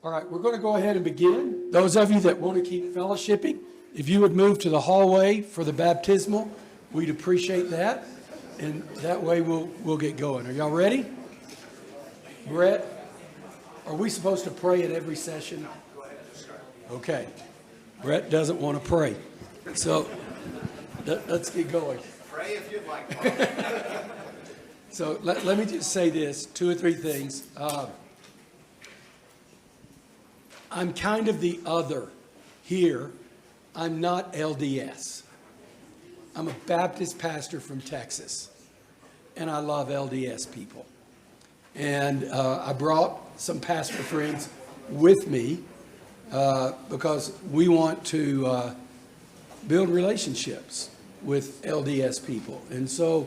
All right, we're going to go ahead and begin. Those of you that want to keep fellowshipping, if you would move to the hallway for the baptismal, we'd appreciate that. And that way we'll get going. Are y'all ready? Brett, are we supposed to pray at every session? Okay. Brett doesn't want to pray. So let's get going. Pray if you'd like. So let me just say this, 2 or 3 things. I'm kind of the other here. I'm not LDS. I'm a Baptist pastor from Texas, and I love LDS people. And I brought some pastor friends with me because we want to build relationships with LDS people. And so,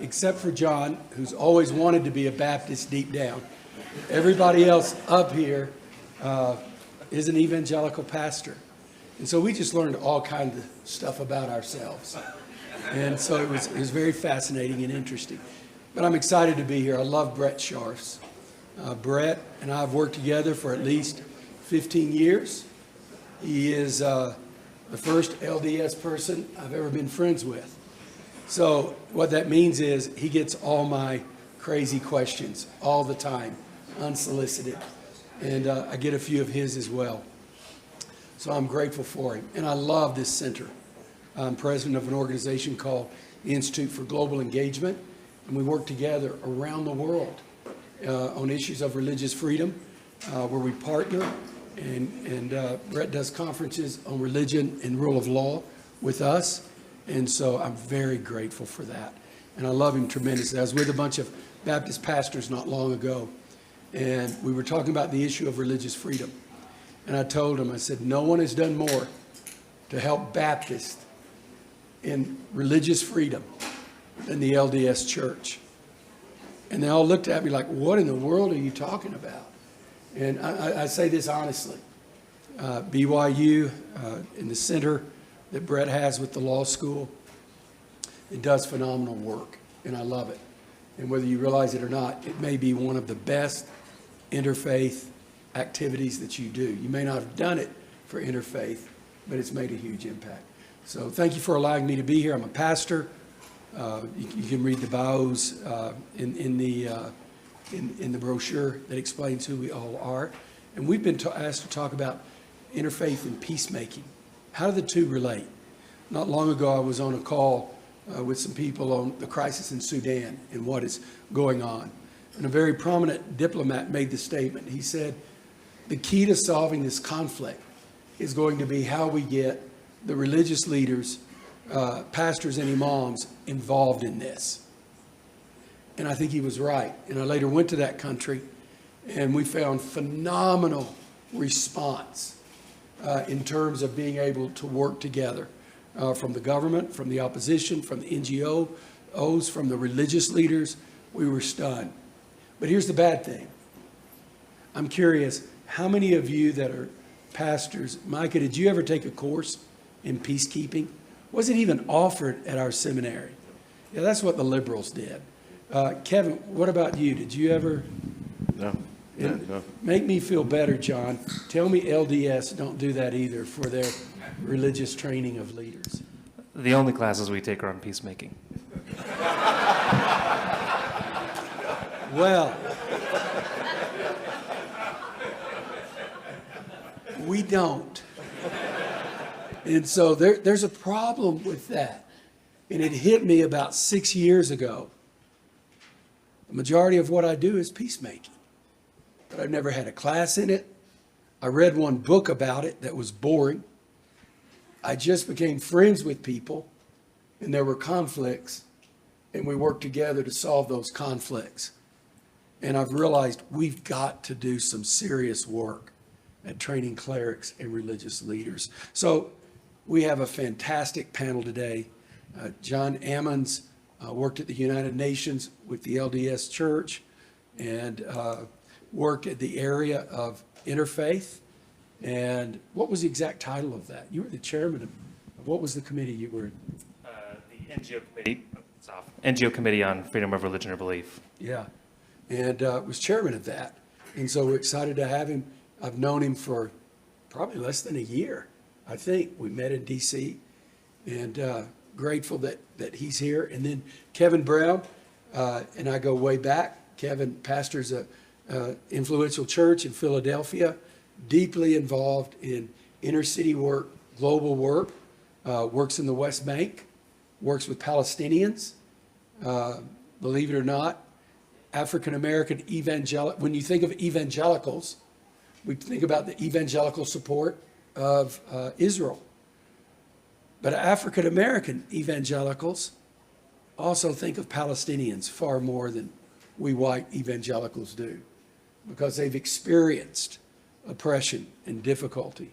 except for John, who's always wanted to be a Baptist deep down, everybody else up here is an evangelical pastor. And so we just learned all kinds of stuff about ourselves. And so it was very fascinating and interesting. But I'm excited to be here. I love Brett Scharf's. Brett and I have worked together for at least 15 years. He is the first LDS person I've ever been friends with. So what that means is he gets all my crazy questions all the time, unsolicited. And I get a few of his as well. So I'm grateful for him. And I love this center. I'm president of an organization called the Institute for Global Engagement. And we work together around the world on issues of religious freedom, where we partner. And Brett does conferences on religion and rule of law with us. And so I'm very grateful for that. And I love him tremendously. I was with a bunch of Baptist pastors not long ago. And we were talking about the issue of religious freedom. And I told him, I said, no one has done more to help Baptists in religious freedom than the LDS Church. And they all looked at me like, what in the world are you talking about? And I say this honestly. BYU, in the center that Brett has with the law school, it does phenomenal work, and I love it. And whether you realize it or not, it may be one of the best interfaith activities that you do. You may not have done it for interfaith, but it's made a huge impact. So thank you for allowing me to be here. I'm a pastor. You can read the bios in the brochure that explains who we all are. And we've been asked to talk about interfaith and peacemaking. How do the two relate? Not long ago, I was on a call with some people on the crisis in Sudan and what is going on. And a very prominent diplomat made the statement. He said, the key to solving this conflict is going to be how we get the religious leaders, pastors and imams involved in this. And I think he was right. And I later went to that country and we found phenomenal response in terms of being able to work together from the government, from the opposition, from the NGOs, from the religious leaders. We were stunned. But here's the bad thing. I'm curious, how many of you that are pastors, Micah, did you ever take a course in peacekeeping? Was it even offered at our seminary? Yeah, that's what the liberals did. Kevin, what about you? Did you ever? No. No. Make me feel better, John. Tell me LDS don't do that either for their religious training of leaders. The only classes we take are on peacemaking. Well, we don't. And so there's a problem with that. And it hit me about 6 years ago. The majority of what I do is peacemaking. But I've never had a class in it. I read one book about it that was boring. I just became friends with people, and there were conflicts, and we worked together to solve those conflicts. And I've realized we've got to do some serious work at training clerics and religious leaders. So we have a fantastic panel today. John Ammons worked at the United Nations with the LDS Church and worked at the area of interfaith. And what was the exact title of that? You were the chairman of, what was the committee you were in? The NGO committee. NGO Committee on Freedom of Religion or Belief. Yeah, and was chairman of that. And so we're excited to have him I've known him for probably less than a year, I think. We met in D.C. and grateful that he's here. And then Kevin Brown and I go way back. Kevin pastors a influential church in Philadelphia, deeply involved in inner city work, global work, works in the West Bank, works with Palestinians. Believe it or not, African American evangelical. When you think of evangelicals, we think about the evangelical support of Israel. But African American evangelicals also think of Palestinians far more than we white evangelicals do, because they've experienced oppression and difficulty.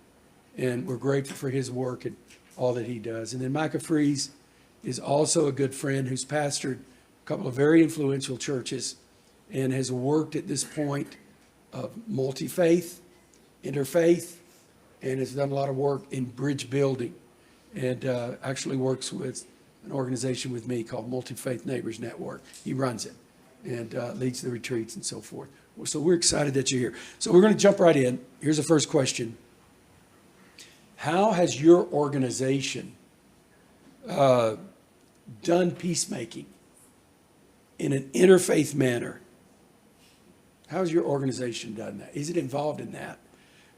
And we're grateful for his work and all that he does. And then Micah Fries is also a good friend who's pastored a couple of very influential churches and has worked at this point of multi-faith, interfaith, and has done a lot of work in bridge building, and actually works with an organization with me called Multi-Faith Neighbors Network. He runs it and leads the retreats and so forth. So we're excited that you're here. So we're going to jump right in. Here's the first question. How has your organization done peacemaking in an interfaith manner? How has your organization done that? Is it involved in that?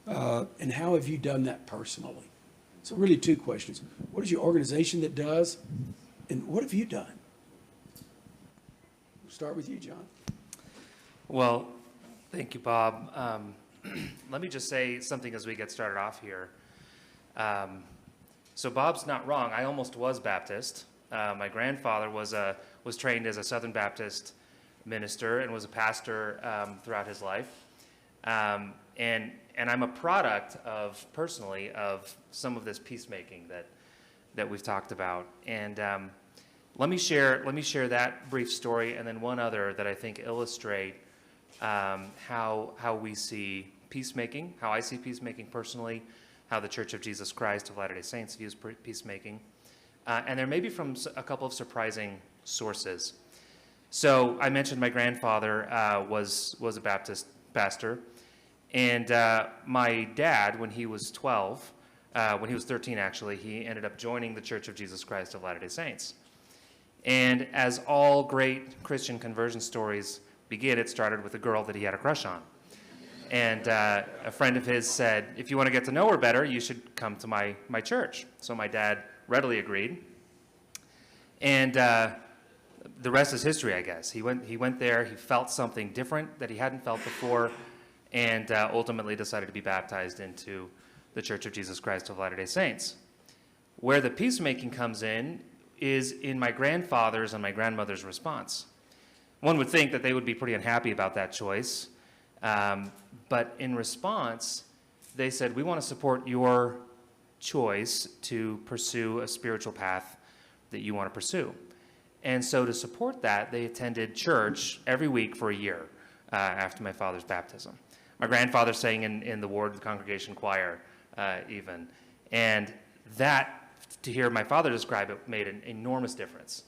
And how have you done that personally? So really two questions. What is your organization that does? And what have you done? We'll start with you, John. Well, thank you, Bob. Let me just say something as we get started off here. So Bob's not wrong. I almost was Baptist. My grandfather was trained as a Southern Baptist minister and was a pastor throughout his life. And I'm a product personally of some of this peacemaking that we've talked about. And let me share that brief story and then one other that I think illustrate how we see peacemaking, how I see peacemaking personally, how the Church of Jesus Christ of Latter-day Saints views peacemaking. And there may be from a couple of surprising sources. So I mentioned my grandfather was a Baptist pastor. And my dad, when he was 13 actually, he ended up joining the Church of Jesus Christ of Latter-day Saints. And as all great Christian conversion stories begin, it started with a girl that he had a crush on. And a friend of his said, if you want to get to know her better, you should come to my church. So my dad readily agreed. And the rest is history, I guess. He went there, he felt something different that he hadn't felt before, and ultimately decided to be baptized into the Church of Jesus Christ of Latter-day Saints. Where the peacemaking comes in is in my grandfather's and my grandmother's response. One would think that they would be pretty unhappy about that choice, but in response, they said, we want to support your choice to pursue a spiritual path that you want to pursue. And so to support that, they attended church every week for a year after my father's baptism. My grandfather sang in the ward of the congregation choir even. And that, to hear my father describe it, made an enormous difference.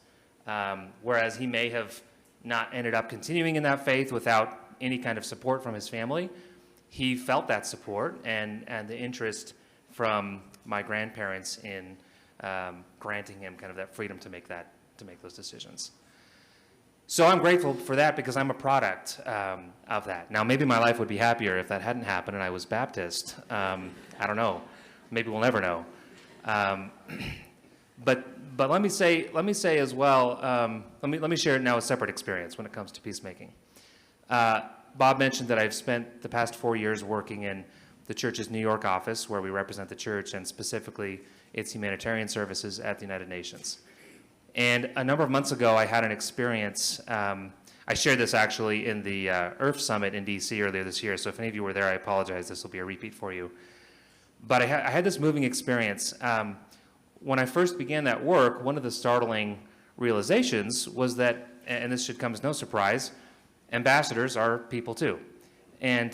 Whereas he may have not ended up continuing in that faith without any kind of support from his family, he felt that support and the interest from my grandparents in granting him kind of that freedom to make those decisions. So I'm grateful for that because I'm a product of that. Now, maybe my life would be happier if that hadn't happened and I was Baptist. I don't know. Maybe we'll never know. But let me say as well. Let me share now a separate experience when it comes to peacemaking. Bob mentioned that I've spent the past 4 years working in the church's New York office, where we represent the church and specifically its humanitarian services at the United Nations. And a number of months ago, I had an experience. I shared this actually in the IRF Summit in D.C. earlier this year, so if any of you were there, I apologize. This will be a repeat for you. But I had this moving experience. When I first began that work, one of the startling realizations was that, and this should come as no surprise, ambassadors are people too. And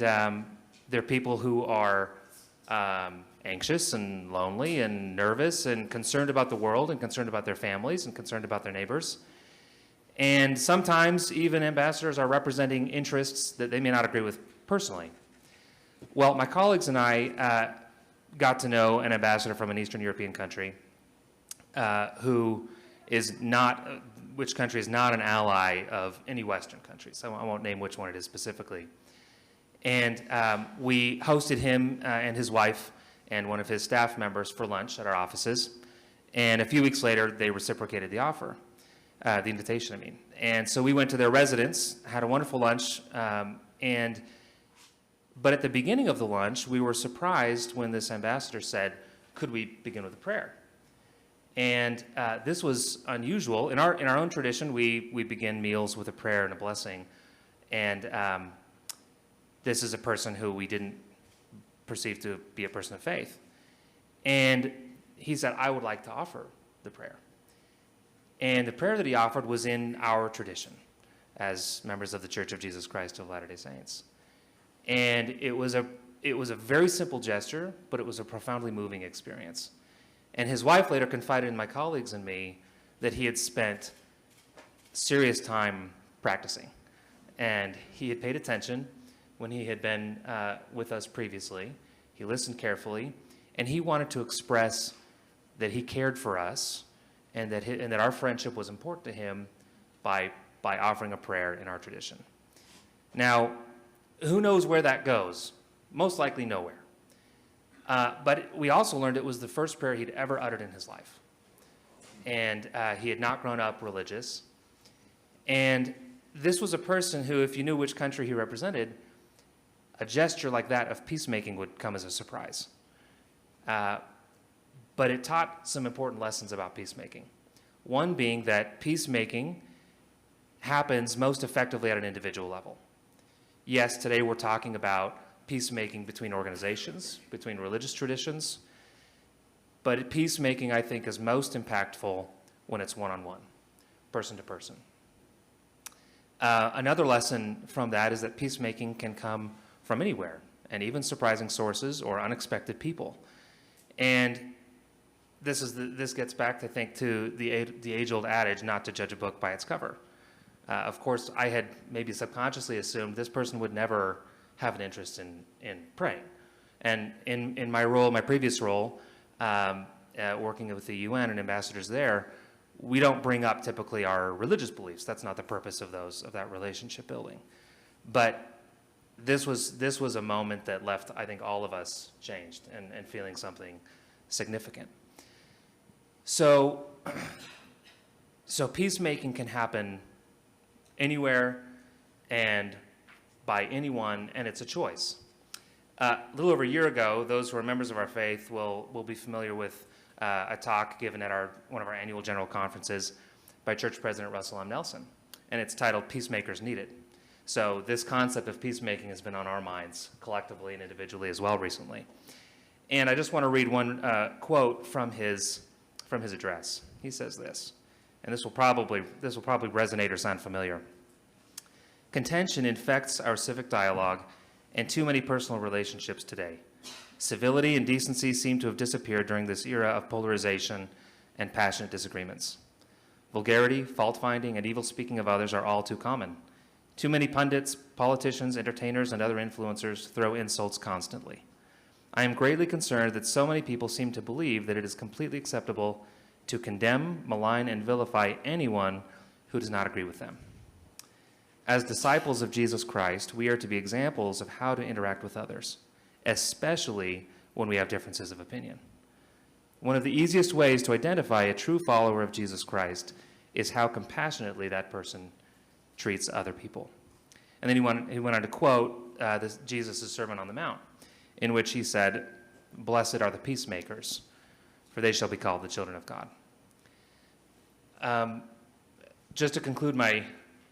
they're people who are anxious and lonely and nervous and concerned about the world and concerned about their families and concerned about their neighbors. And sometimes even ambassadors are representing interests that they may not agree with personally. Well, my colleagues and I got to know an ambassador from an Eastern European country which country is not an ally of any Western country. So I won't name which one it is specifically. And we hosted him and his wife and one of his staff members for lunch at our offices. And a few weeks later, they reciprocated the offer, the invitation, I mean. And so we went to their residence, had a wonderful lunch, but at the beginning of the lunch, we were surprised when this ambassador said, "Could we begin with a prayer?" And this was unusual. In our own tradition, we begin meals with a prayer and a blessing. And this is a person who we didn't perceive to be a person of faith. And he said, "I would like to offer the prayer." And the prayer that he offered was in our tradition as members of the Church of Jesus Christ of Latter-day Saints. And it was a very simple gesture, but it was a profoundly moving experience. And his wife later confided in my colleagues and me that he had spent serious time practicing. And he had paid attention when he had been with us previously. He listened carefully, and he wanted to express that he cared for us and that our friendship was important to him by offering a prayer in our tradition. Now, who knows where that goes? Most likely nowhere. But we also learned it was the first prayer he'd ever uttered in his life. And he had not grown up religious. And this was a person who, if you knew which country he represented, a gesture like that of peacemaking would come as a surprise. But it taught some important lessons about peacemaking. One being that peacemaking happens most effectively at an individual level. Yes, today we're talking about peacemaking between organizations, between religious traditions, but peacemaking, I think, is most impactful when it's one-on-one, person to person. Another lesson from that is that peacemaking can come from anywhere, and even surprising sources or unexpected people. And this gets back, I think, to the age-old adage not to judge a book by its cover. Of course, I had maybe subconsciously assumed this person would never have an interest in praying. And in my previous role, working with the UN and ambassadors there, we don't bring up typically our religious beliefs. That's not the purpose of that relationship building. But this was a moment that left, I think, all of us changed and feeling something significant. So peacemaking can happen anywhere and by anyone, and it's a choice. A little over a year ago, those who are members of our faith will be familiar with a talk given at one of our annual general conferences by Church President Russell M. Nelson, and it's titled "Peacemakers Needed." So this concept of peacemaking has been on our minds collectively and individually as well recently. And I just want to read one quote from his address. He says this, and this will probably resonate or sound familiar. "Contention infects our civic dialogue and too many personal relationships today. Civility and decency seem to have disappeared during this era of polarization and passionate disagreements. Vulgarity, fault-finding, and evil speaking of others are all too common. Too many pundits, politicians, entertainers, and other influencers throw insults constantly. I am greatly concerned that so many people seem to believe that it is completely acceptable to condemn, malign, and vilify anyone who does not agree with them. As disciples of Jesus Christ, we are to be examples of how to interact with others, especially when we have differences of opinion. One of the easiest ways to identify a true follower of Jesus Christ is how compassionately that person treats other people." And then he went on to quote Jesus' Sermon on the Mount, in which he said, "Blessed are the peacemakers, for they shall be called the children of God." Just to conclude my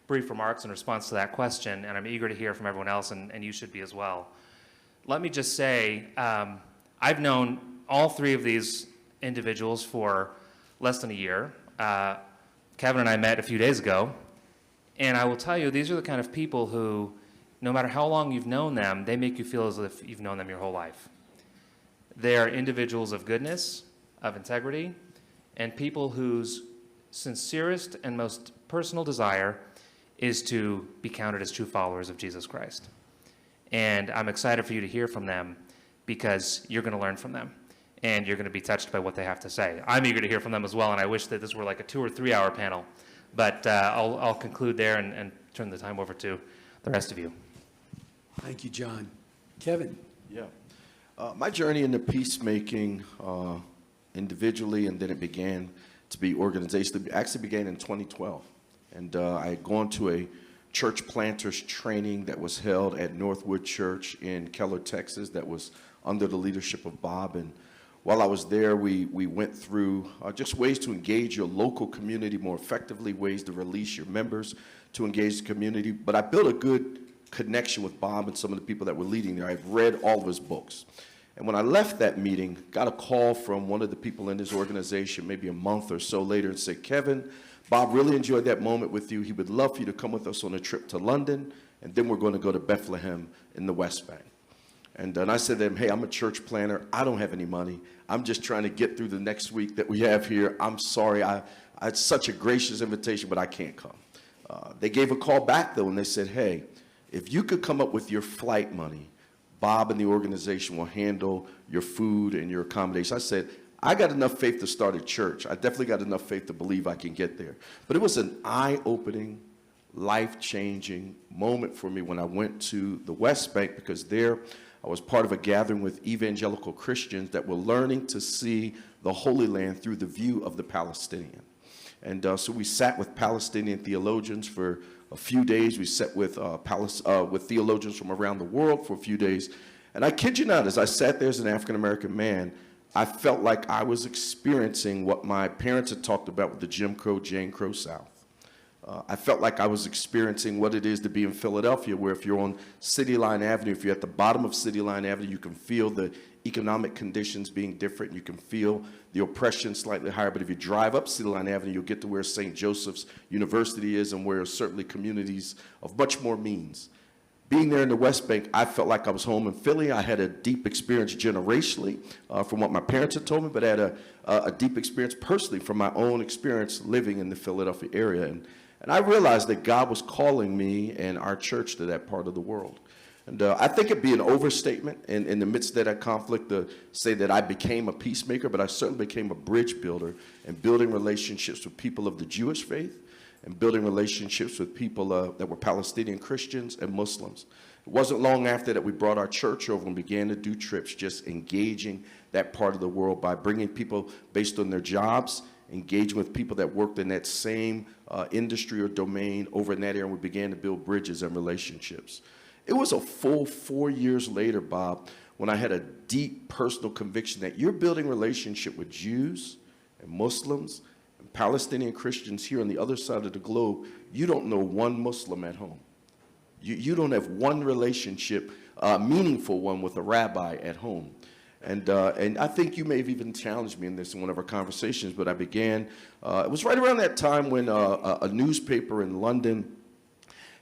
brief remarks in response to that question, and I'm eager to hear from everyone else, and you should be as well. Let me just say, I've known all three of these individuals for less than a year. Kevin and I met a few days ago, and I will tell you, these are the kind of people who, no matter how long you've known them, they make you feel as if you've known them your whole life. They are individuals of goodness, of integrity, and people whose sincerest and most personal desire is to be counted as true followers of Jesus Christ. And I'm excited for you to hear from them because you're going to learn from them and you're going to be touched by what they have to say. I'm eager to hear from them as well, and I wish that this were like a 2 or 3 hour panel. But I'll conclude there and turn the time over to the rest of you. Thank you, John. Kevin. Yeah. My journey into peacemaking individually, and then it began to be organizationally, actually began in 2012. And I had gone to a church planters training that was held at Northwood Church in Keller, Texas, that was under the leadership of Bob. And while I was there, we went through just ways to engage your local community more effectively, ways to release your members to engage the community. But I built a good connection with Bob and some of the people that were leading there. I've read all of his books. And when I left that meeting, got a call from one of the people in his organization maybe a month or so later and said, Kevin, Bob really enjoyed that moment with you. He would love for you to come with us on a trip to London, and then we're going to go to Bethlehem in the West Bank. And I said to him, hey, I'm a church planner. I don't have any money. I'm just trying to get through the next week that we have here. I'm sorry. It's such a gracious invitation, but I can't come. They gave a call back, though, and they said, hey, if you could come up with your flight money, Bob and the organization will handle your food and your accommodation. I said, I got enough faith to start a church. I definitely got enough faith to believe I can get there. But it was an eye-opening, life-changing moment for me when I went to the West Bank, because there I was part of a gathering with evangelical Christians that were learning to see the Holy Land through the view of the Palestinian. And so we sat with Palestinian theologians for a few days. We sat with theologians from around the world for a few days. And I kid you not, as I sat there as an African-American man, I felt like I was experiencing what my parents had talked about with the Jim Crow, Jane Crow South. I felt like I was experiencing what it is to be in Philadelphia, where if you're on City Line Avenue, if you're at the bottom of City Line Avenue, you can feel the economic conditions being different. You can feel the oppression slightly higher. But if you drive up City Line Avenue, you'll get to where St. Joseph's University is and where certainly communities of much more means. Being there in the West Bank, I felt like I was home in Philly. I had a deep experience generationally from what my parents had told me, but I had a deep experience personally from my own experience living in the Philadelphia area. And I realized that God was calling me and our church to that part of the world. And I think it'd be an overstatement in the midst of that conflict to say that I became a peacemaker, but I certainly became a bridge builder and building relationships with people of the Jewish faith and building relationships with people that were Palestinian Christians and Muslims. It wasn't long after that we brought our church over and began to do trips, just engaging that part of the world by bringing people based on their jobs, engaging with people that worked in that same industry or domain over in that area, and we began to build bridges and relationships. It was a full 4 years later, Bob, when I had a deep personal conviction that you're building relationship with Jews and Muslims and Palestinian Christians here on the other side of the globe. You don't know one Muslim at home. You don't have one relationship, meaningful one, with a rabbi at home. And I think you may have even challenged me in this in one of our conversations, but I began, it was right around that time when a newspaper in London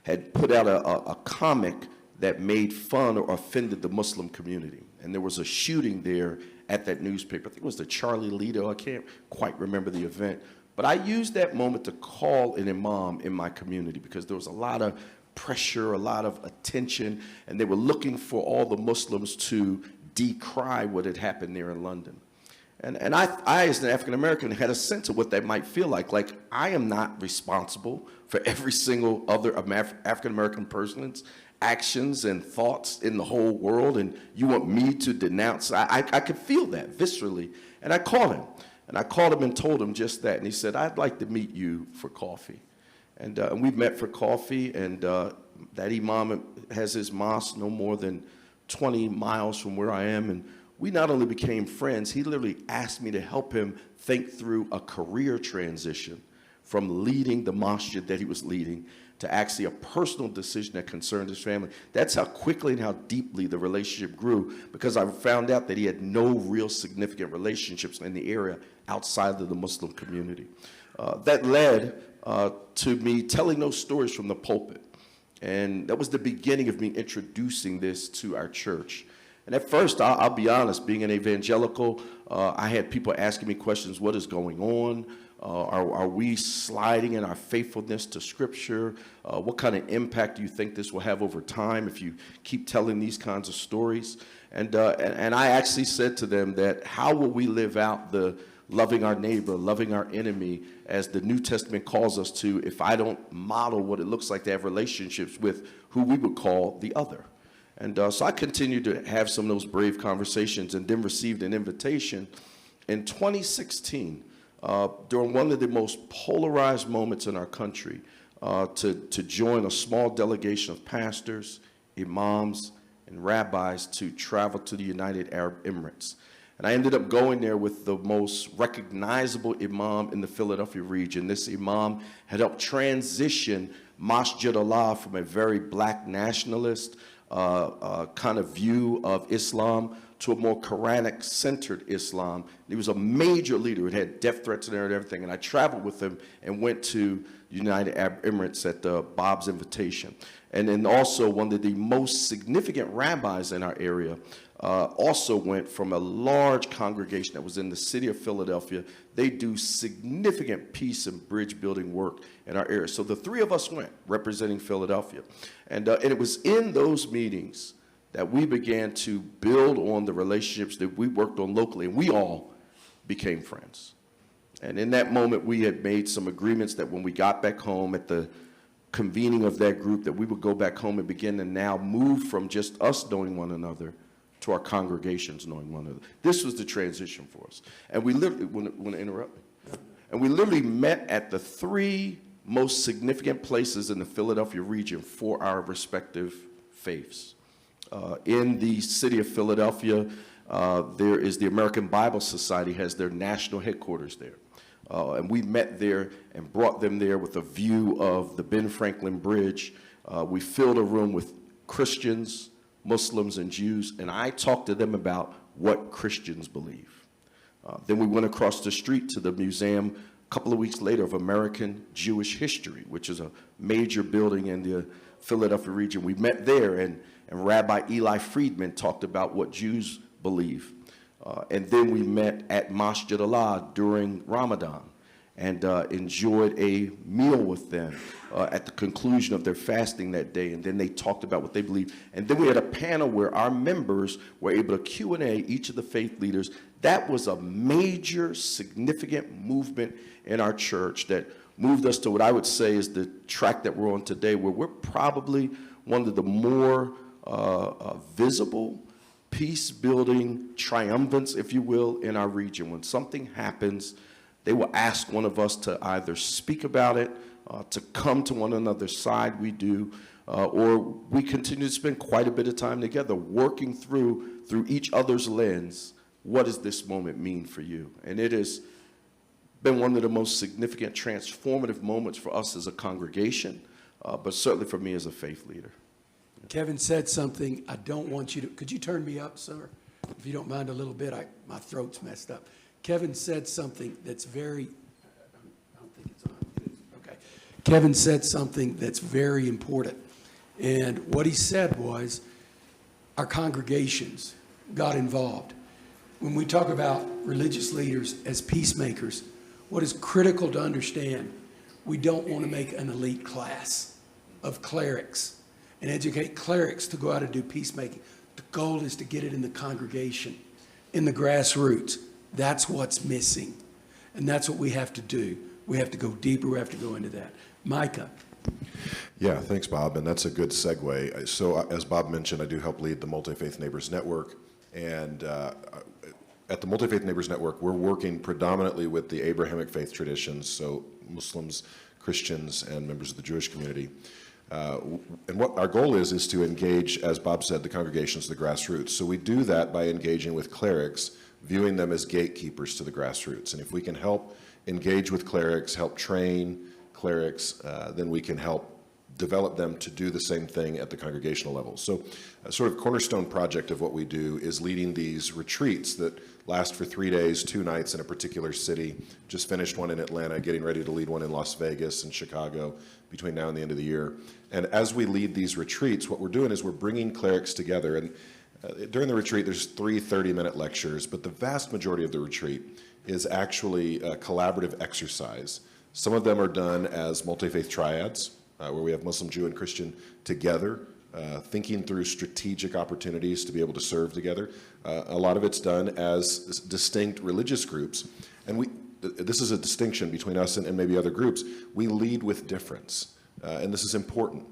had put out a comic that made fun or offended the Muslim community. And there was a shooting there at that newspaper. I think it was the Charlie Lido. I can't quite remember the event. But I used that moment to call an imam in my community because there was a lot of pressure, a lot of attention, and they were looking for all the Muslims to decry what had happened there in London. And I, as an African-American, had a sense of what that might feel like. Like, I am not responsible for every single other African-American person's actions and thoughts in the whole world, and you want me to denounce. I could feel that viscerally. And I called him. And I called him and told him just that. And he said, I'd like to meet you for coffee. And we met for coffee, and that imam has his mosque no more than 20 miles from where I am. And we not only became friends, he literally asked me to help him think through a career transition from leading the masjid that he was leading to actually a personal decision that concerned his family. That's how quickly and how deeply the relationship grew, because I found out that he had no real significant relationships in the area outside of the Muslim community. That led to me telling those stories from the pulpit. And that was the beginning of me introducing this to our church. And at first, I'll be honest, being an evangelical, I had people asking me questions, what is going on? Are we sliding in our faithfulness to Scripture? What kind of impact do you think this will have over time if you keep telling these kinds of stories? And I actually said to them that how will we live out the loving our neighbor, loving our enemy, as the New Testament calls us to, if I don't model what it looks like to have relationships with who we would call the other? And so I continued to have some of those brave conversations, and then received an invitation in 2016 during one of the most polarized moments in our country to join a small delegation of pastors, imams, and rabbis to travel to the United Arab Emirates. And I ended up going there with the most recognizable imam in the Philadelphia region. This imam had helped transition Masjid Allah from a very black nationalist kind of view of Islam to a more Quranic-centered Islam. He was a major leader. It had death threats and everything. And I traveled with him and went to the United Arab Emirates at Bob's invitation. And then also one of the most significant rabbis in our area also went from a large congregation that was in the city of Philadelphia. They do significant peace and bridge building work in our area. So the three of us went, representing Philadelphia. And it was in those meetings that we began to build on the relationships that we worked on locally, and we all became friends. And in that moment, we had made some agreements that when we got back home at the convening of that group, that we would go back home and begin to now move from just us knowing one another to our congregations knowing one another. This was the transition for us. And we literally, want to interrupt me? And we literally met at the three most significant places in the Philadelphia region for our respective faiths. In the city of Philadelphia, there is the American Bible Society, has their national headquarters there. And we met there and brought them there with a view of the Ben Franklin Bridge. We filled a room with Christians, Muslims, and Jews, and I talked to them about what Christians believe. Then we went across the street to the museum a couple of weeks later of American Jewish History, which is a major building in the Philadelphia region. We met there, and Rabbi Eli Friedman talked about what Jews believe. And then we met at Masjid Allah during Ramadan and enjoyed a meal with them at the conclusion of their fasting that day. And then they talked about what they believe. And then we had a panel where our members were able to Q&A each of the faith leaders. That was a major, significant movement in our church that moved us to what I would say is the track that we're on today, where we're probably one of the more visible peace-building triumphants, if you will, in our region. When something happens, they will ask one of us to either speak about it, to come to one another's side, we do, or we continue to spend quite a bit of time together working through each other's lens, what does this moment mean for you? And it has been one of the most significant transformative moments for us as a congregation, but certainly for me as a faith leader. Kevin said something, I don't want you to, could you turn me up, sir? If you don't mind a little bit, my throat's messed up. Kevin said something that's very, I don't think it's on. Okay. Kevin said something that's very important. And what he said was, our congregations got involved. When we talk about religious leaders as peacemakers, what is critical to understand, we don't want to make an elite class of clerics and educate clerics to go out and do peacemaking. The goal is to get it in the congregation, in the grassroots. That's what's missing. And that's what we have to do. We have to go deeper. We have to go into that. Micah. Yeah, thanks, Bob. And that's a good segue. So as Bob mentioned, I do help lead the Multi-Faith Neighbors Network. And at the Multi-Faith Neighbors Network, we're working predominantly with the Abrahamic faith traditions, so Muslims, Christians, and members of the Jewish community. And what our goal is to engage, as Bob said, the congregations, the grassroots. So we do that by engaging with clerics, viewing them as gatekeepers to the grassroots. And if we can help engage with clerics, help train clerics, then we can help develop them to do the same thing at the congregational level. So a sort of cornerstone project of what we do is leading these retreats that last for 3 days, 2 nights in a particular city. Just finished one in Atlanta, getting ready to lead one in Las Vegas and Chicago between now and the end of the year. And as we lead these retreats, what we're doing is we're bringing clerics together. And during the retreat, there's 3 30-minute lectures, but the vast majority of the retreat is actually a collaborative exercise. Some of them are done as multi-faith triads, where we have Muslim, Jew, and Christian together, thinking through strategic opportunities to be able to serve together. A lot of it's done as distinct religious groups, and this is a distinction between us and maybe other groups. We lead with difference, and this is important.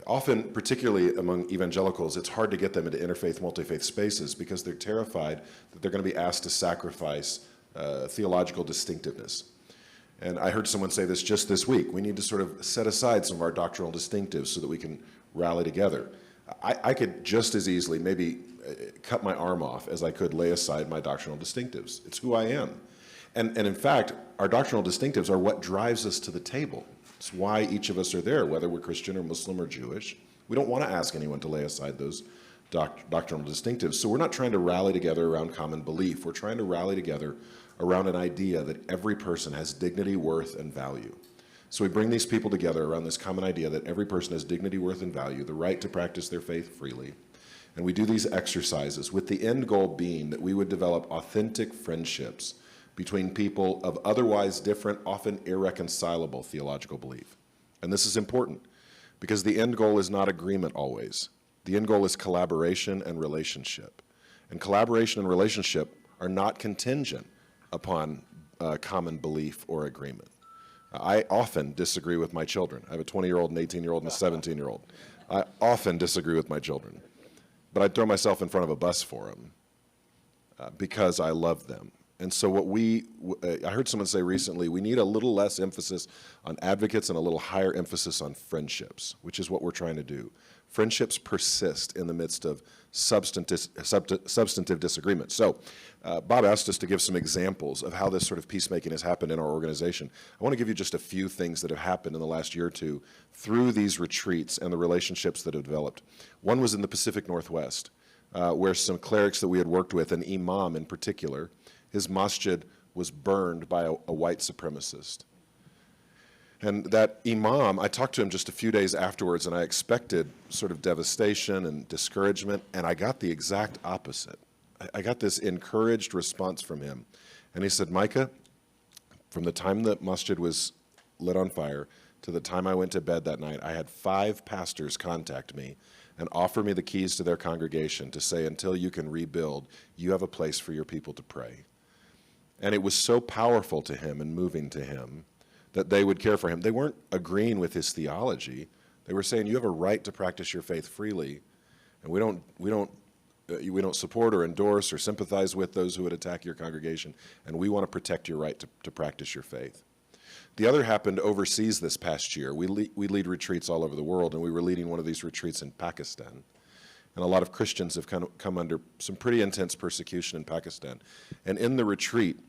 Often, particularly among evangelicals, it's hard to get them into interfaith, multi-faith spaces because they're terrified that they're going to be asked to sacrifice theological distinctiveness. And I heard someone say this just this week. We need to sort of set aside some of our doctrinal distinctives so that we can rally together. I could just as easily maybe cut my arm off as I could lay aside my doctrinal distinctives. It's who I am. And in fact, our doctrinal distinctives are what drives us to the table. It's why each of us are there, whether we're Christian or Muslim or Jewish. We don't want to ask anyone to lay aside those doctrinal distinctives. So we're not trying to rally together around common belief. We're trying to rally together around an idea that every person has dignity, worth, and value. So we bring these people together around this common idea that every person has dignity, worth, and value, the right to practice their faith freely. And we do these exercises with the end goal being that we would develop authentic friendships between people of otherwise different, often irreconcilable theological belief. And this is important because the end goal is not agreement always. The end goal is collaboration and relationship. And collaboration and relationship are not contingent upon common belief or agreement. I often disagree with my children. I have a 20-year-old, an 18-year-old, and a 17-year-old. I often disagree with my children. But I throw myself in front of a bus for them because I love them. And so I heard someone say recently, we need a little less emphasis on advocates and a little higher emphasis on friendships, which is what we're trying to do. Friendships persist in the midst of substantive disagreement. So Bob asked us to give some examples of how this sort of peacemaking has happened in our organization. I want to give you just a few things that have happened in the last year or two through these retreats and the relationships that have developed. One was in the Pacific Northwest, where some clerics that we had worked with, an imam in particular, his masjid was burned by a white supremacist. And that imam, I talked to him just a few days afterwards, and I expected sort of devastation and discouragement, and I got the exact opposite. I got this encouraged response from him. And he said, Micah, from the time the masjid was lit on fire to the time I went to bed that night, I had 5 pastors contact me and offer me the keys to their congregation to say, until you can rebuild, you have a place for your people to pray. And it was so powerful to him and moving to him that they would care for him. They weren't agreeing with his theology. They were saying, you have a right to practice your faith freely, and we don't support or endorse or sympathize with those who would attack your congregation, and we want to protect your right to practice your faith. The other happened overseas this past year. We lead retreats all over the world, and we were leading one of these retreats in Pakistan. And a lot of Christians have come under some pretty intense persecution in Pakistan. And in the retreat,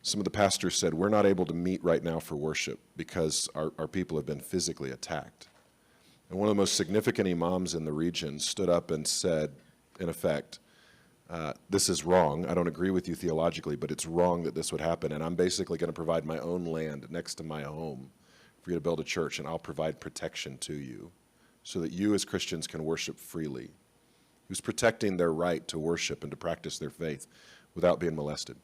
some of the pastors said, we're not able to meet right now for worship because our people have been physically attacked. And one of the most significant imams in the region stood up and said, in effect, this is wrong. I don't agree with you theologically, but it's wrong that this would happen. And I'm basically going to provide my own land next to my home for you to build a church, and I'll provide protection to you so that you as Christians can worship freely. He was protecting their right to worship and to practice their faith without being molested.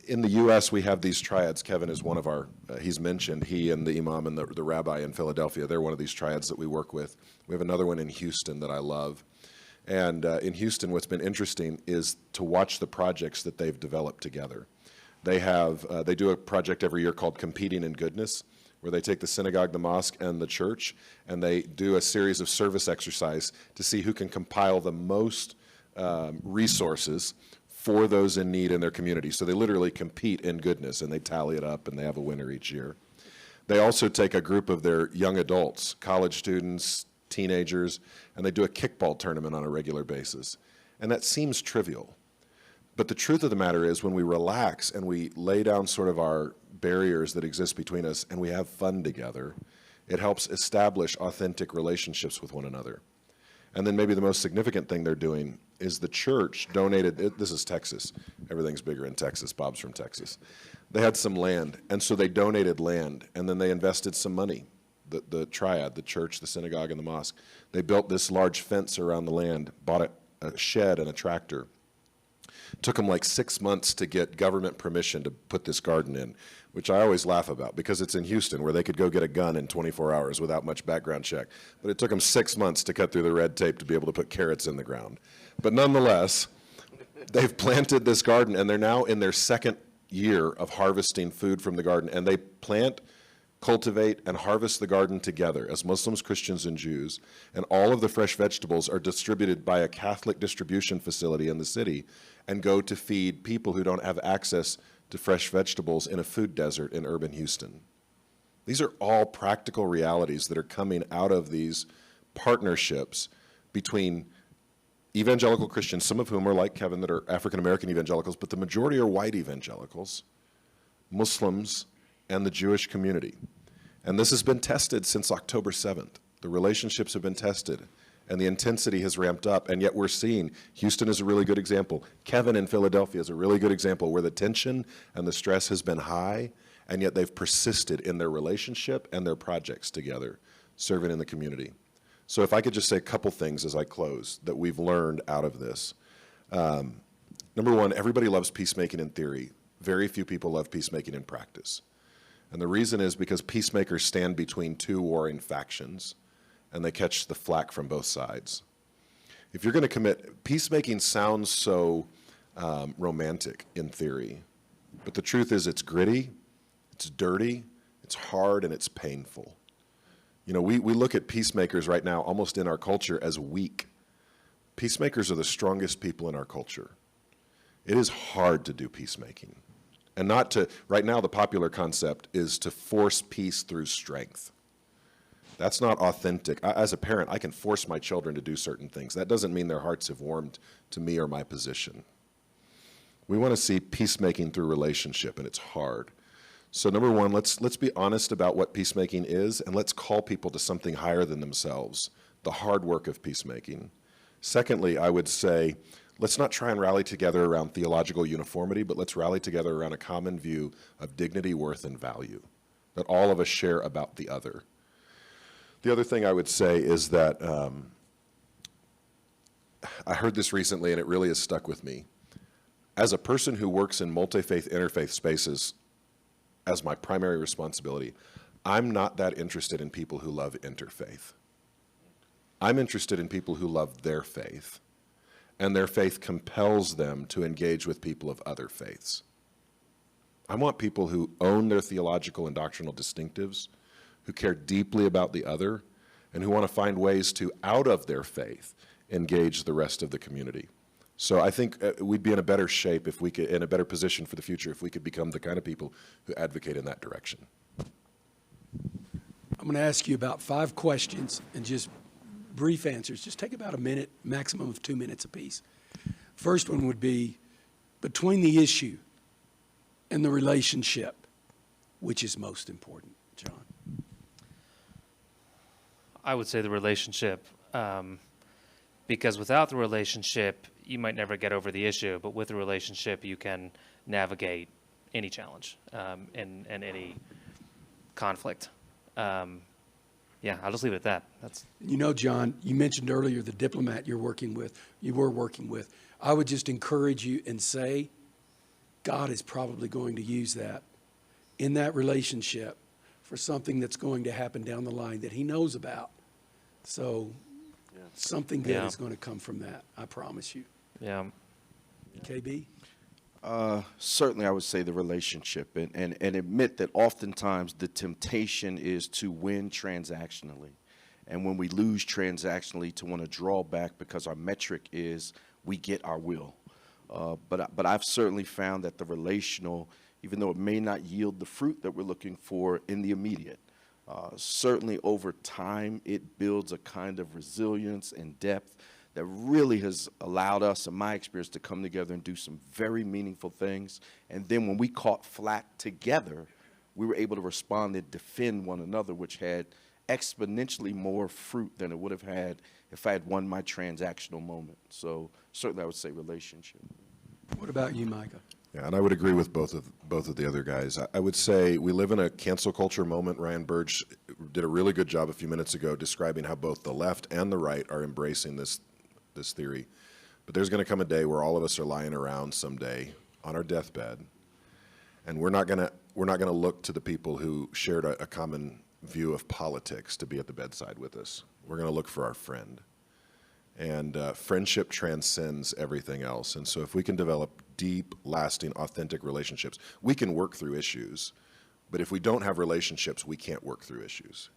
In the U.S., we have these triads. Kevin is one of our, he's mentioned, he and the imam and the rabbi in Philadelphia, they're one of these triads that we work with. We have another one in Houston that I love. And in Houston, what's been interesting is to watch the projects that they've developed together. They do a project every year called Competing in Goodness, where they take the synagogue, the mosque, and the church, and they do a series of service exercise to see who can compile the most resources for those in need in their community. So they literally compete in goodness, and they tally it up, and they have a winner each year. They also take a group of their young adults, college students, teenagers, and they do a kickball tournament on a regular basis. And that seems trivial. But the truth of the matter is, when we relax and we lay down sort of our barriers that exist between us and we have fun together, it helps establish authentic relationships with one another. And then maybe the most significant thing they're doing is the church donated, this is Texas, everything's bigger in Texas, Bob's from Texas. They had some land, and so they donated land, and then they invested some money. The triad, the church, the synagogue, and the mosque, they built this large fence around the land, bought a shed and a tractor. It took them like 6 months to get government permission to put this garden in, which I always laugh about because it's in Houston where they could go get a gun in 24 hours without much background check. But it took them 6 months to cut through the red tape to be able to put carrots in the ground. But nonetheless, they've planted this garden, and they're now in their second year of harvesting food from the garden. And they plant, cultivate, and harvest the garden together as Muslims, Christians, and Jews. And all of the fresh vegetables are distributed by a Catholic distribution facility in the city and go to feed people who don't have access to fresh vegetables in a food desert in urban Houston. These are all practical realities that are coming out of these partnerships between evangelical Christians, some of whom are like Kevin that are African-American evangelicals, but the majority are white evangelicals, Muslims, and the Jewish community. And this has been tested since October 7th. The relationships have been tested, and the intensity has ramped up, and yet we're seeing Houston is a really good example. Kevin in Philadelphia is a really good example where the tension and the stress has been high, and yet they've persisted in their relationship and their projects together, serving in the community. So if I could just say a couple things as I close that we've learned out of this. Number one, everybody loves peacemaking in theory. Very few people love peacemaking in practice. And the reason is because peacemakers stand between two warring factions, and they catch the flack from both sides. If you're going to commit, peacemaking sounds so romantic in theory, but the truth is it's gritty, it's dirty, it's hard, and it's painful. You know, we look at peacemakers right now almost in our culture as weak. Peacemakers are the strongest people in our culture. It is hard to do peacemaking. And not to, right now the popular concept is to force peace through strength. That's not authentic. As a parent, I can force my children to do certain things. That doesn't mean their hearts have warmed to me or my position. We want to see peacemaking through relationship, and it's hard. So number one, let's be honest about what peacemaking is, and let's call people to something higher than themselves, the hard work of peacemaking. Secondly, I would say, let's not try and rally together around theological uniformity, but let's rally together around a common view of dignity, worth, and value that all of us share about the other. The other thing I would say is that I heard this recently, and it really has stuck with me. As a person who works in multi-faith, interfaith spaces as my primary responsibility, I'm not that interested in people who love interfaith. I'm interested in people who love their faith, and their faith compels them to engage with people of other faiths. I want people who own their theological and doctrinal distinctives, who care deeply about the other, and who want to find ways to, out of their faith, engage the rest of the community. So I think we'd be in a better shape if we could, in a better position for the future, if we could become the kind of people who advocate in that direction. I'm going to ask you about 5 questions and just brief answers. Just take about a minute, maximum of 2 minutes apiece. First one would be, between the issue and the relationship, which is most important, John? I would say the relationship, because without the relationship, you might never get over the issue, but with the relationship, you can navigate any challenge and any conflict. Yeah, I'll just leave it at that. That's. You know, John, you mentioned earlier the diplomat you were working with. I would just encourage you and say, God is probably going to use that in that relationship for something that's going to happen down the line that he knows about. So something good is going to come from that, I promise you. Yeah. KB? Certainly, I would say the relationship, and admit that oftentimes the temptation is to win transactionally. And when we lose transactionally, to want to draw back because our metric is we get our will. But I've certainly found that the relational, even though it may not yield the fruit that we're looking for in the immediate, certainly over time, it builds a kind of resilience and depth that really has allowed us, in my experience, to come together and do some very meaningful things. And then when we caught flack together, we were able to respond and defend one another, which had exponentially more fruit than it would have had if I had won my transactional moment. So certainly I would say relationship. What about you, Micah? Yeah, and I would agree with both of the other guys. I would say we live in a cancel culture moment. Ryan Burge did a really good job a few minutes ago describing how both the left and the right are embracing this theory. But there's going to come a day where all of us are lying around someday on our deathbed, and we're not going to look to the people who shared a common view of politics to be at the bedside with us. We're going to look for our friend. And friendship transcends everything else. And so if we can develop deep, lasting, authentic relationships, we can work through issues. But if we don't have relationships, we can't work through issues.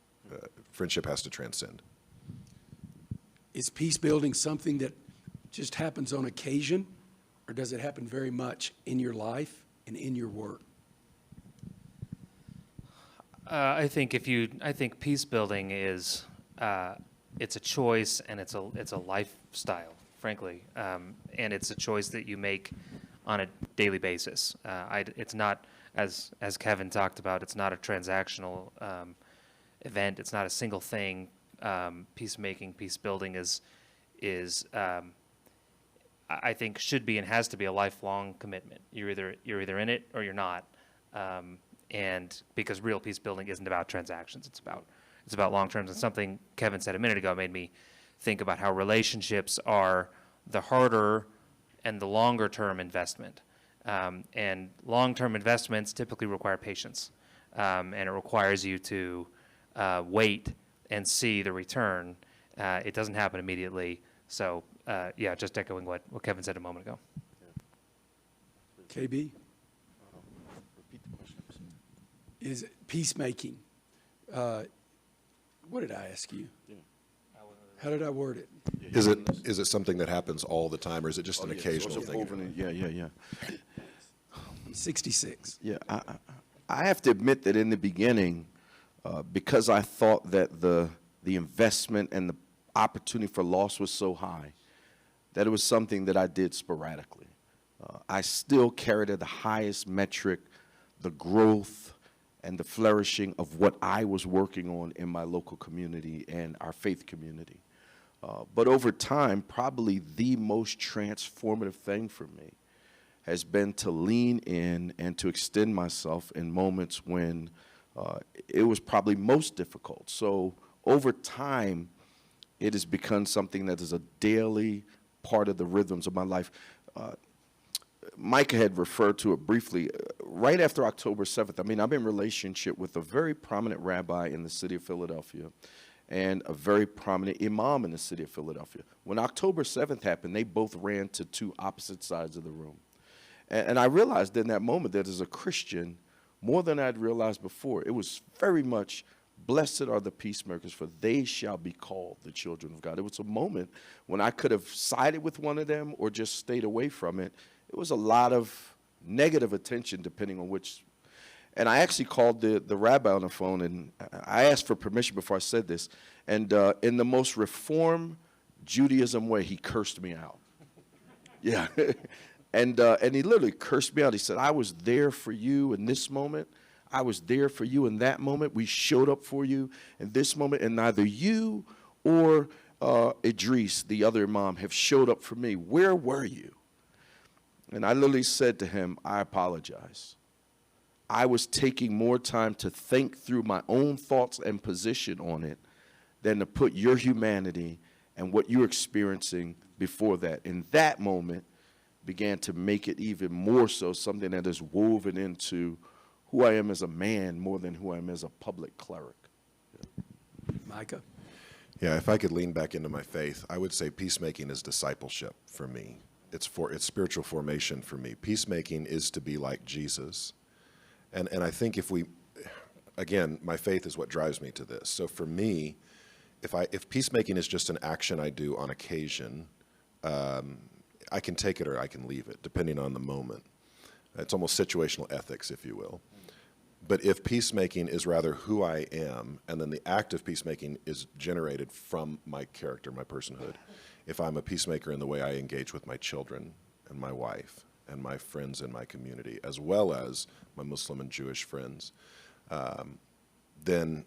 Friendship has to transcend. Is peace building something that just happens on occasion, or does it happen very much in your life and in your work? I think peace building is it's a choice, and it's a lifestyle, frankly, and it's a choice that you make on a daily basis. It's not, as Kevin talked about, it's not a transactional event. It's not a single thing. Peacemaking, peace building is I think should be and has to be a lifelong commitment. You're either in it or you're not. And because real peace building isn't about transactions, it's about long terms. And something Kevin said a minute ago made me think about how relationships are the harder and the longer term investment. And long term investments typically require patience, and it requires you to wait and see the return. It doesn't happen immediately. So yeah, just echoing what Kevin said a moment ago. KB? Is peacemaking. What did I ask you? How did I word it? Is it something that happens all the time, or is it just an occasional thing? Yeah. I'm 66. Yeah, I have to admit that in the beginning, because I thought that the investment and the opportunity for loss was so high, that it was something that I did sporadically. I still carried at the highest metric the growth and the flourishing of what I was working on in my local community and our faith community. But over time, probably the most transformative thing for me has been to lean in and to extend myself in moments when it was probably most difficult. So over time, it has become something that is a daily part of the rhythms of my life. Micah had referred to it briefly. Right after October 7th, I'm in relationship with a very prominent rabbi in the city of Philadelphia and a very prominent imam in the city of Philadelphia. When October 7th happened, they both ran to two opposite sides of the room. And I realized in that moment that as a Christian, more than I'd realized before, it was very much, blessed are the peacemakers, for they shall be called the children of God. It was a moment when I could have sided with one of them or just stayed away from it. It was a lot of negative attention depending on which. And I actually called the rabbi on the phone, and I asked for permission before I said this. And in the most Reform Judaism way, he cursed me out. Yeah. And he literally cursed me out. He said, I was there for you in this moment. I was there for you in that moment. We showed up for you in this moment. And neither you or Idris, the other imam, have showed up for me. Where were you? And I literally said to him, I apologize. I was taking more time to think through my own thoughts and position on it than to put your humanity and what you're experiencing before that. In that moment, began to make it even more so something that is woven into who I am as a man more than who I am as a public cleric. Micah? Yeah, if I could lean back into my faith, I would say peacemaking is discipleship for me. It's spiritual formation for me. Peacemaking is to be like Jesus. And I think again, my faith is what drives me to this. So for me, if peacemaking is just an action I do on occasion, I can take it or I can leave it, depending on the moment. It's almost situational ethics, if you will. But if peacemaking is rather who I am, and then the act of peacemaking is generated from my character, my personhood, if I'm a peacemaker in the way I engage with my children and my wife and my friends in my community, as well as my Muslim and Jewish friends, then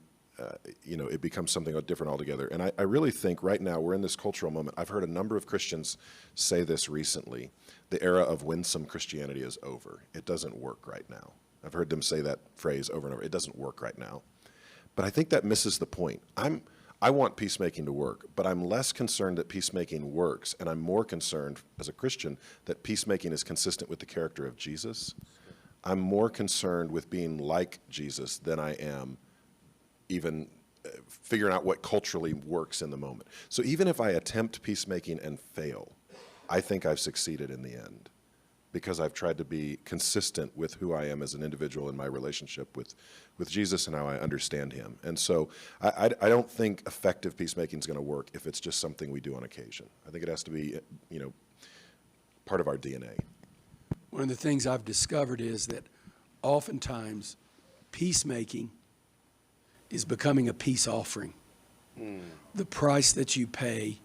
it becomes something different altogether. And I really think right now we're in this cultural moment. I've heard a number of Christians say this recently. The era of winsome Christianity is over. It doesn't work right now. I've heard them say that phrase over and over. It doesn't work right now. But I think that misses the point. I want peacemaking to work, but I'm less concerned that peacemaking works, and I'm more concerned as a Christian that peacemaking is consistent with the character of Jesus. I'm more concerned with being like Jesus than I am even figuring out what culturally works in the moment. So even if I attempt peacemaking and fail, I think I've succeeded in the end, because I've tried to be consistent with who I am as an individual in my relationship with Jesus and how I understand him. And so I don't think effective peacemaking is going to work if it's just something we do on occasion. I think it has to be, part of our DNA. One of the things I've discovered is that oftentimes peacemaking is becoming a peace offering. The price that you pay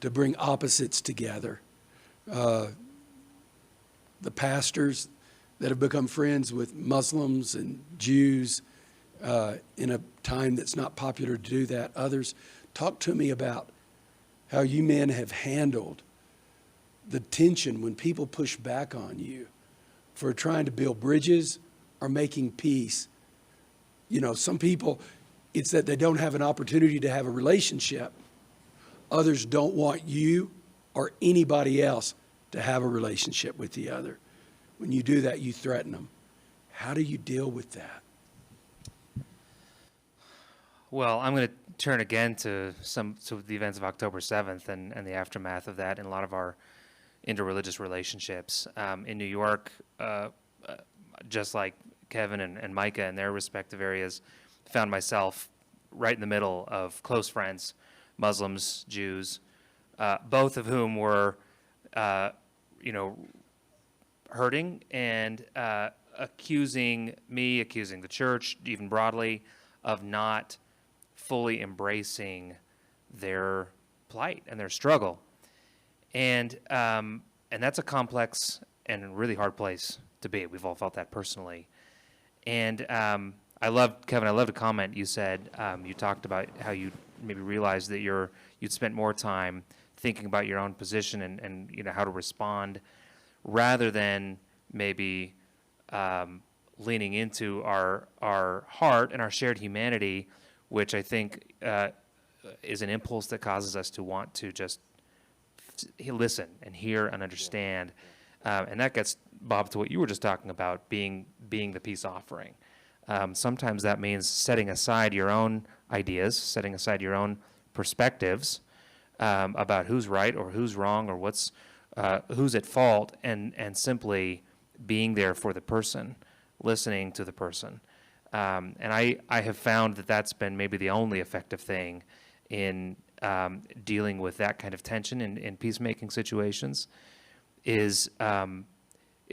to bring opposites together. The pastors that have become friends with Muslims and Jews in a time that's not popular to do that. Others, talk to me about how you men have handled the tension when people push back on you for trying to build bridges or making peace. Some people, it's that they don't have an opportunity to have a relationship. Others don't want you or anybody else to have a relationship with the other. When you do that, you threaten them. How do you deal with that? Well, I'm going to turn again to the events of October 7th and the aftermath of that in a lot of our interreligious relationships. In New York, just like Kevin and Micah in their respective areas, found myself right in the middle of close friends, Muslims, Jews, both of whom were, hurting and accusing the church, even broadly, of not fully embracing their plight and their struggle. And that's a complex and really hard place to be. We've all felt that personally. And Kevin, I loved a comment you said. You talked about how you maybe realized that you'd spent more time thinking about your own position and how to respond, rather than maybe leaning into our heart and our shared humanity, which I think is an impulse that causes us to want to just listen and hear and understand. And that gets, Bob, to what you were just talking about, being the peace offering. Sometimes that means setting aside your own ideas, setting aside your own perspectives about who's right or who's wrong or who's at fault, and simply being there for the person, listening to the person. And I have found that that's been maybe the only effective thing in dealing with that kind of tension in peacemaking situations. Is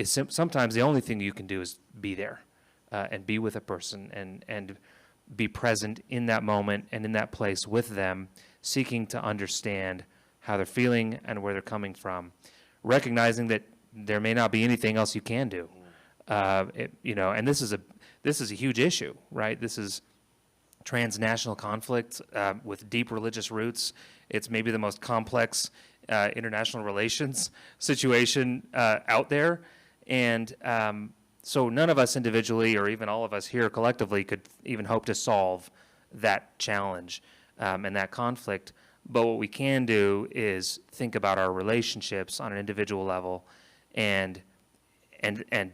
sometimes the only thing you can do is be there and be with a person and be present in that moment and in that place with them, seeking to understand how they're feeling and where they're coming from, recognizing that there may not be anything else you can do. And this is a huge issue, right? This is transnational conflict with deep religious roots. It's maybe the most complex international relations situation out there. And so none of us individually, or even all of us here collectively, could even hope to solve that challenge and that conflict. But what we can do is think about our relationships on an individual level and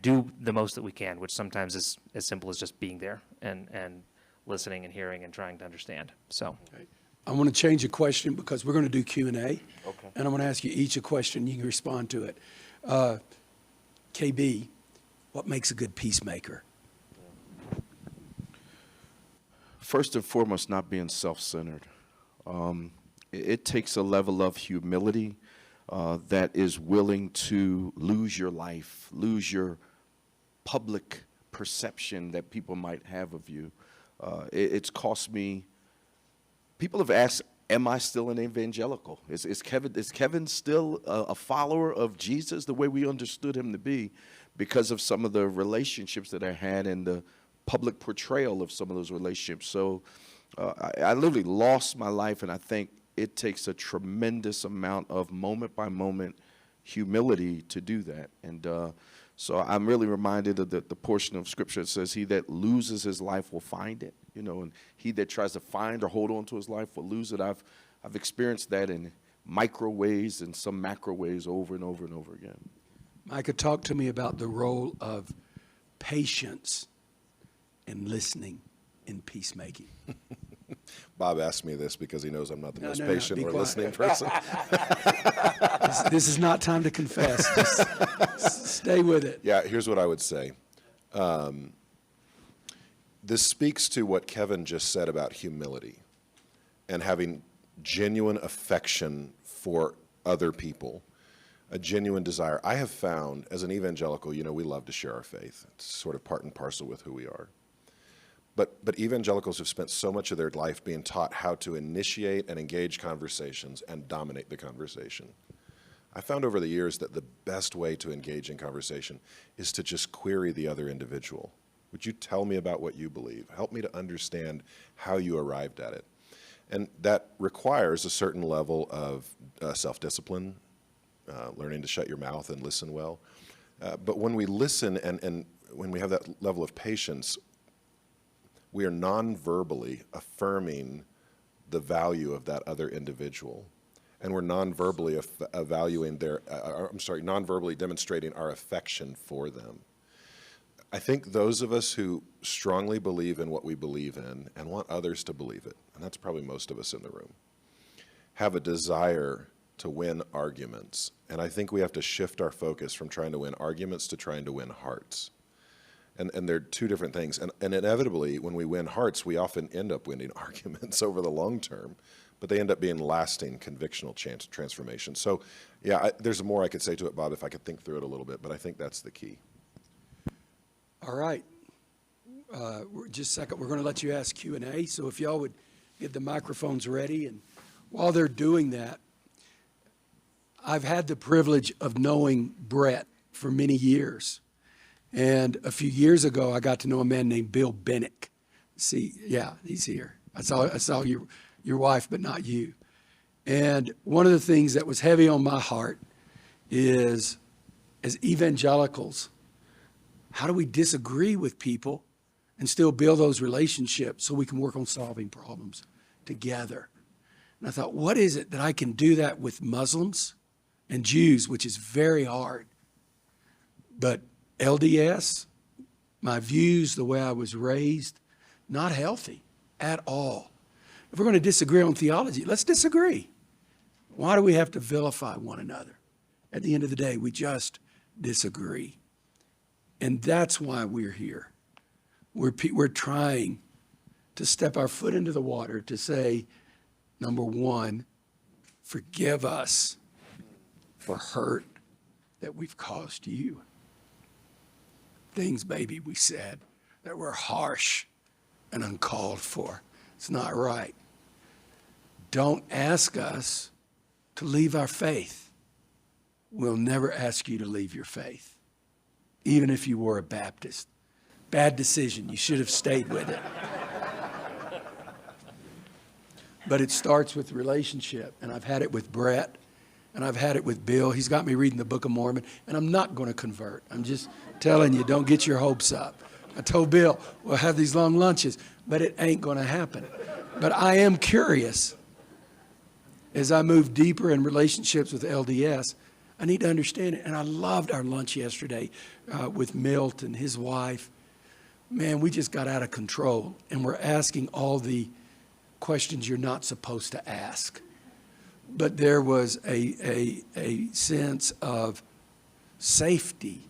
do the most that we can, which sometimes is as simple as just being there and listening and hearing and trying to understand. So I want to change a question because we're going to do Q&A. Okay. And I'm going to ask you each a question. You can respond to it. KB, what makes a good peacemaker? First and foremost, not being self-centered. It takes a level of humility that is willing to lose your life, lose your public perception that people might have of you. It's cost me. People have asked, am I still an evangelical? Is Kevin still a follower of Jesus the way we understood him to be, because of some of the relationships that I had and the public portrayal of some of those relationships? So I literally lost my life, and I think it takes a tremendous amount of moment-by-moment humility to do that. And so I'm really reminded of the portion of Scripture that says, he that loses his life will find it. you know, and he that tries to find or hold on to his life will lose it. I've experienced that in micro ways and some macro ways over and over and over again. Micah, talk to me about the role of patience and listening in peacemaking. Bob asked me this because he knows I'm not the most No, patient be or quiet. listening person. This is not time to confess. Just stay with it. Yeah, here's what I would say. This speaks to what Kevin just said about humility and having genuine affection for other people, a genuine desire. I have found, as an evangelical, you know, we love to share our faith. It's sort of part and parcel with who we are. But evangelicals have spent so much of their life being taught how to initiate and engage conversations and dominate the conversation. I found over the years that the best way to engage in conversation is to just query the other individual. Would you tell me about what you believe? Help me to understand how you arrived at it. And that requires a certain level of self-discipline, learning to shut your mouth and listen well. But when we listen and when we have that level of patience, we are non-verbally affirming the value of that other individual. And we're non-verbally non-verbally demonstrating our affection for them. I think those of us who strongly believe in what we believe in and want others to believe it, and that's probably most of us in the room, have a desire to win arguments. And I think we have to shift our focus from trying to win arguments to trying to win hearts. And they're two different things. And inevitably, when we win hearts, we often end up winning arguments over the long term, but they end up being lasting convictional transformation. So, yeah, there's more I could say to it, Bob, if I could think through it a little bit, but I think that's the key. All right. Just a second. We're going to let you ask Q&A. So if y'all would get the microphones ready. And while they're doing that, I've had the privilege of knowing Brett for many years. And a few years ago, I got to know a man named Bill Bennick. See, yeah, he's here. I saw your wife, but not you. And one of the things that was heavy on my heart is, as evangelicals, how do we disagree with people and still build those relationships so we can work on solving problems together? And I thought, what is it that I can do that with Muslims and Jews, which is very hard? But LDS, my views, the way I was raised, not healthy at all. If we're going to disagree on theology, let's disagree. Why do we have to vilify one another? At the end of the day, we just disagree. And that's why we're here. We're trying to step our foot into the water to say, number one, forgive us for hurt that we've caused you. Things maybe we said that were harsh and uncalled for. It's not right. Don't ask us to leave our faith. We'll never ask you to leave your faith, even if you were a Baptist. Bad decision. You should have stayed with it. But it starts with relationship, and I've had it with Brett, and I've had it with Bill. He's got me reading the Book of Mormon, and I'm not going to convert. I'm just telling you, don't get your hopes up. I told Bill, we'll have these long lunches, but it ain't going to happen. But I am curious, as I move deeper in relationships with LDS, I need to understand it. And I loved our lunch yesterday with Milt and his wife. Man, we just got out of control, and we're asking all the questions you're not supposed to ask. But there was a sense of safety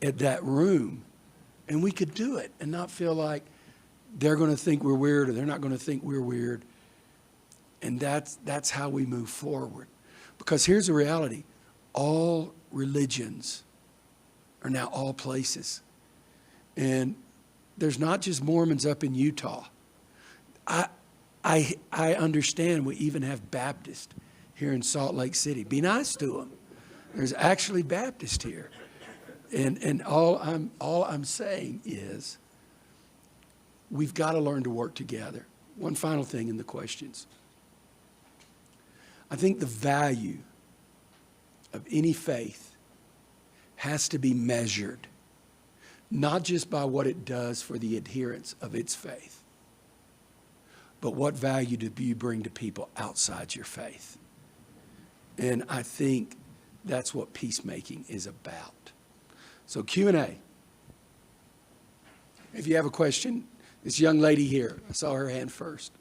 at that room, and we could do it and not feel like they're going to think we're weird or they're not going to think we're weird. And that's how we move forward. Because here's the reality. All religions are now all places. And there's not just Mormons up in Utah. I understand we even have Baptists here in Salt Lake City. Be nice to them. There's actually Baptists here. And all I'm saying is we've got to learn to work together. One final thing in the questions. I think the value of any faith has to be measured, not just by what it does for the adherents of its faith, but what value do you bring to people outside your faith? And I think that's what peacemaking is about. So Q&A. If you have a question, this young lady here, I saw her hand first.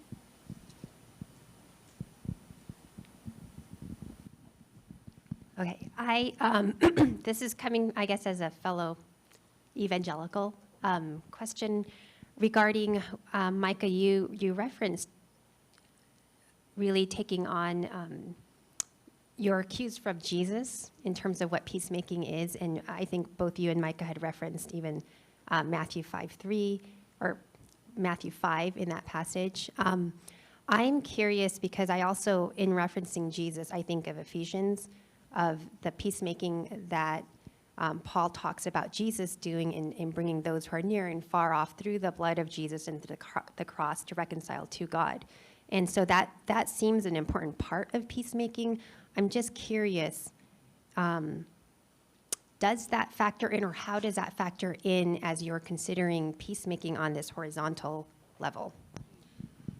Okay, this is coming, I guess, as a fellow evangelical. Question regarding, Micah, you referenced really taking on your cues from Jesus in terms of what peacemaking is, and I think both you and Micah had referenced even Matthew 5:3 or Matthew 5 in that passage. I'm curious because I also, in referencing Jesus, I think of Ephesians, of the peacemaking that Paul talks about Jesus doing in bringing those who are near and far off through the blood of Jesus and through the cross to reconcile to God. And so that seems an important part of peacemaking. I'm just curious, does that factor in, or how does that factor in as you're considering peacemaking on this horizontal level?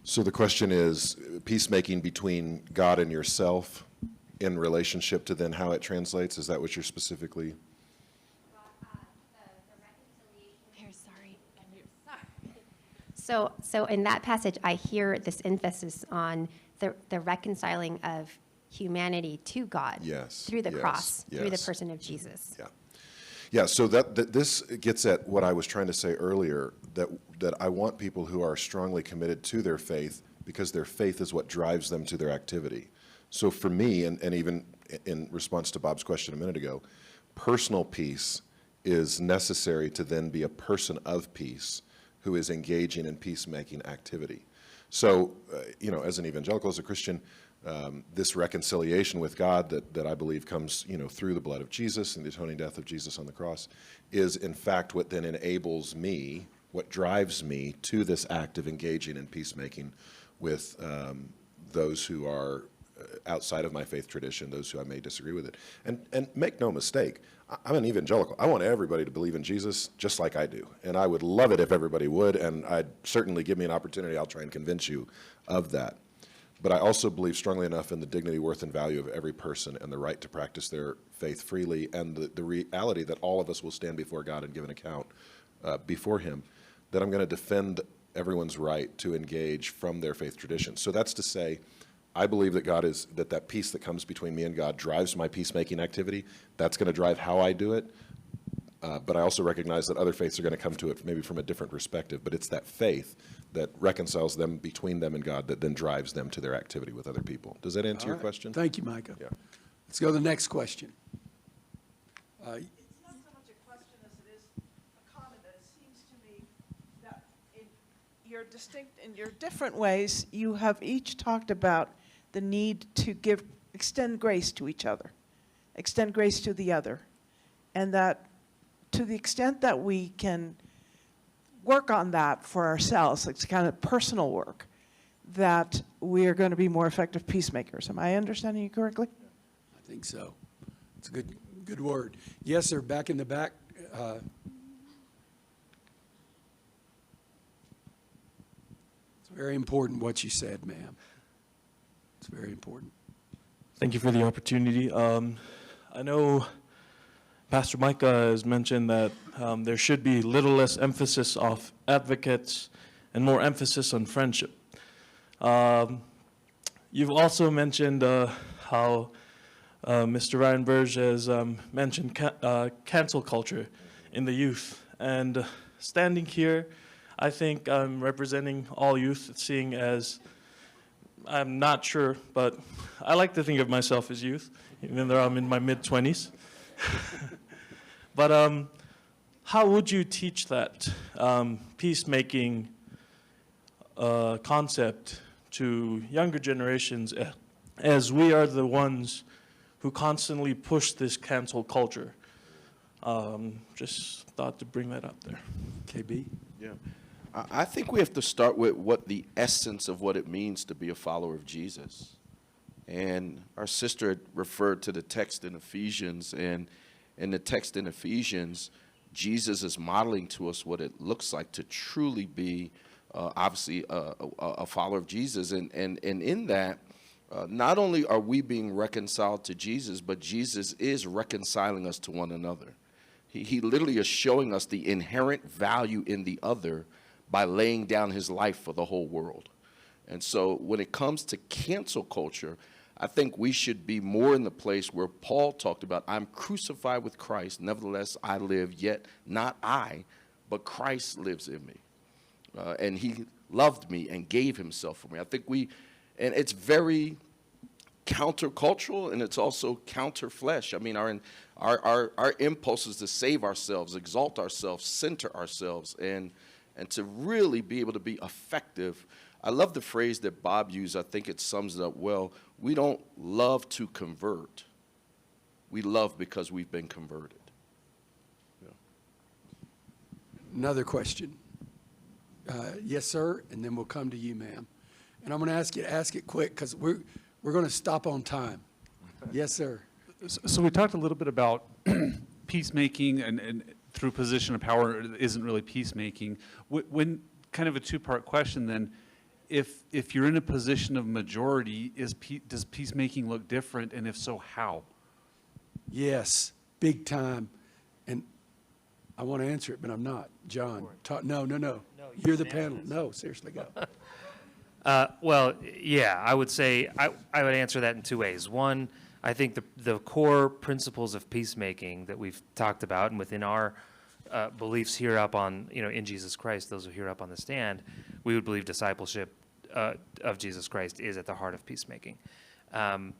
So the question is peacemaking between God and yourself in relationship to then how it translates? Is that what you're specifically? So in that passage, I hear this emphasis on the reconciling of humanity to God. Yes, Through the yes, cross, through the yes. person of Jesus. Yeah. Yeah, so that this gets at what I was trying to say earlier, that I want people who are strongly committed to their faith because their faith is what drives them to their activity. So for me, and even in response to Bob's question a minute ago, personal peace is necessary to then be a person of peace who is engaging in peacemaking activity. So, as an evangelical, as a Christian, this reconciliation with God that I believe comes, through the blood of Jesus and the atoning death of Jesus on the cross is, in fact, what then enables me, what drives me to this act of engaging in peacemaking with those who are outside of my faith tradition, those who I may disagree with it. And make no mistake, I'm an evangelical. I want everybody to believe in Jesus just like I do. And I would love it if everybody would, and I'd certainly give me an opportunity. I'll try and convince you of that. But I also believe strongly enough in the dignity, worth, and value of every person and the right to practice their faith freely, and the reality that all of us will stand before God and give an account before Him, that I'm going to defend everyone's right to engage from their faith tradition. So that's to say, I believe that that peace that comes between me and God drives my peacemaking activity. That's going to drive how I do it. But I also recognize that other faiths are going to come to it maybe from a different perspective. But it's that faith that reconciles them between them and God that then drives them to their activity with other people. Does that answer your question? Thank you, Micah. Yeah. Let's go to the next question. It's not so much a question as it is a comment that it seems to me that in your different ways, you have each talked about the need to extend grace to each other, extend grace to the other, and that to the extent that we can work on that for ourselves, it's kind of personal work, that we are going to be more effective peacemakers. Am I understanding you correctly? I think so. It's a good word. Yes, sir, back in the back. It's very important what you said, ma'am. It's very important. Thank you for the opportunity. I know Pastor Micah has mentioned that there should be little less emphasis of advocates and more emphasis on friendship. You've also mentioned how Mr. Ryan Burge has mentioned cancel culture in the youth. And standing here, I think I'm representing all youth, seeing as I'm not sure, but I like to think of myself as youth, even though I'm in my mid-20s. But how would you teach that peacemaking concept to younger generations, as we are the ones who constantly push this cancel culture? Just thought to bring that up there. KB? Yeah. I think we have to start with what the essence of what it means to be a follower of Jesus. And our sister had referred to the text in Ephesians, and in the text in Ephesians, Jesus is modeling to us what it looks like to truly be obviously a follower of Jesus. And in that, not only are we being reconciled to Jesus, but Jesus is reconciling us to one another. He literally is showing us the inherent value in the other by laying down his life for the whole world. And so when it comes to cancel culture, I think we should be more in the place where Paul talked about, I'm crucified with Christ, nevertheless I live, yet not I, but Christ lives in me. And he loved me and gave himself for me. I think and it's very countercultural, and it's also counter-flesh. I mean, our impulse is to save ourselves, exalt ourselves, center ourselves, and to really be able to be effective. I love the phrase that Bob used. I think it sums it up well. We don't love to convert. We love because we've been converted. Yeah. Another question. Yes, sir, and then we'll come to you, ma'am. And I'm going to ask you to ask it quick because we're going to stop on time. Yes, sir. So we talked a little bit about peacemaking and through position of power isn't really peacemaking. When kind of a two-part question then, if you're in a position of majority, does peacemaking look different, and if so, how? Yes, big time. And I want to answer it, but I'm not. John, no. You're the panel. No, seriously, go. Well, yeah, I would say I would answer that in two ways. One, I think the core principles of peacemaking that we've talked about, and within our beliefs here up on, in Jesus Christ, those who hear up on the stand, we would believe discipleship of Jesus Christ is at the heart of peacemaking. And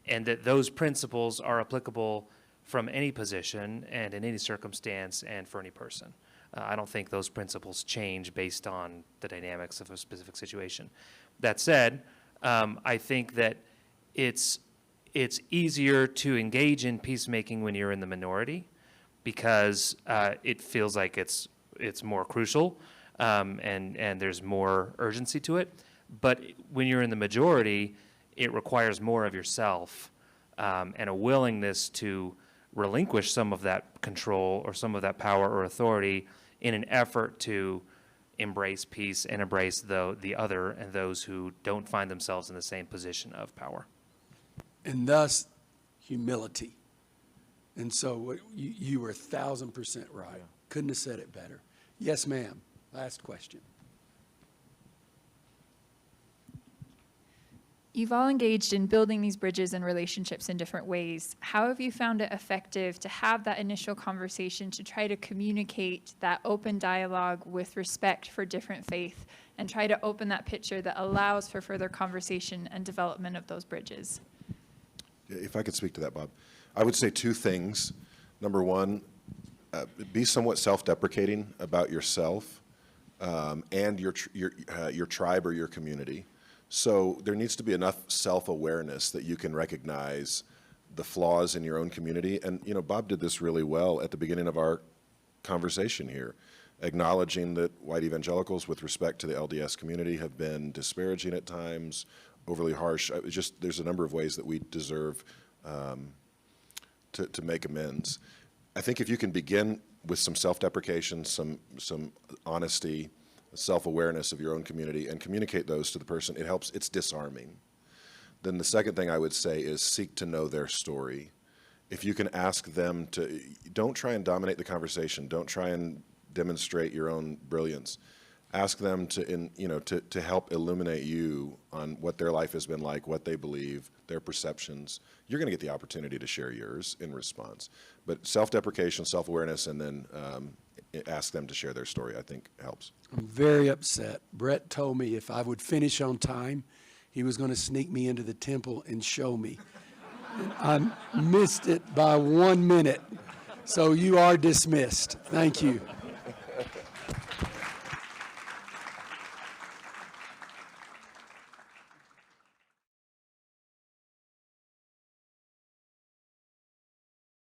that those principles are applicable from any position and in any circumstance and for any person. I don't think those principles change based on the dynamics of a specific situation. That said, I think that it's easier to engage in peacemaking when you're in the minority because it feels like it's more crucial and there's more urgency to it. But when you're in the majority, it requires more of yourself and a willingness to relinquish some of that control or some of that power or authority in an effort to embrace peace and embrace the other and those who don't find themselves in the same position of power. And thus, humility. And so you were 1,000% right. Yeah. Couldn't have said it better. Yes, ma'am. Last question. You've all engaged in building these bridges and relationships in different ways. How have you found it effective to have that initial conversation to try to communicate that open dialogue with respect for different faith and try to open that picture that allows for further conversation and development of those bridges? If I could speak to that, Bob, I would say two things. Number one, be somewhat self-deprecating about yourself and your tribe or your community. So there needs to be enough self-awareness that you can recognize the flaws in your own community. And, Bob did this really well at the beginning of our conversation here, acknowledging that white evangelicals with respect to the LDS community have been disparaging at times, overly harsh. There's a number of ways that we deserve to make amends. I think if you can begin with some self-deprecation, some honesty, self-awareness of your own community and communicate those to the person, it helps. It's disarming. Then the second thing I would say is seek to know their story. If you can ask them to, don't try and dominate the conversation. Don't try and demonstrate your own brilliance. Ask them to help illuminate you on what their life has been like, what they believe, their perceptions. You're going to get the opportunity to share yours in response. But self-deprecation, self-awareness, and then ask them to share their story, I think helps. I'm very upset. Brett told me if I would finish on time, he was going to sneak me into the temple and show me. And I missed it by 1 minute. So you are dismissed. Thank you.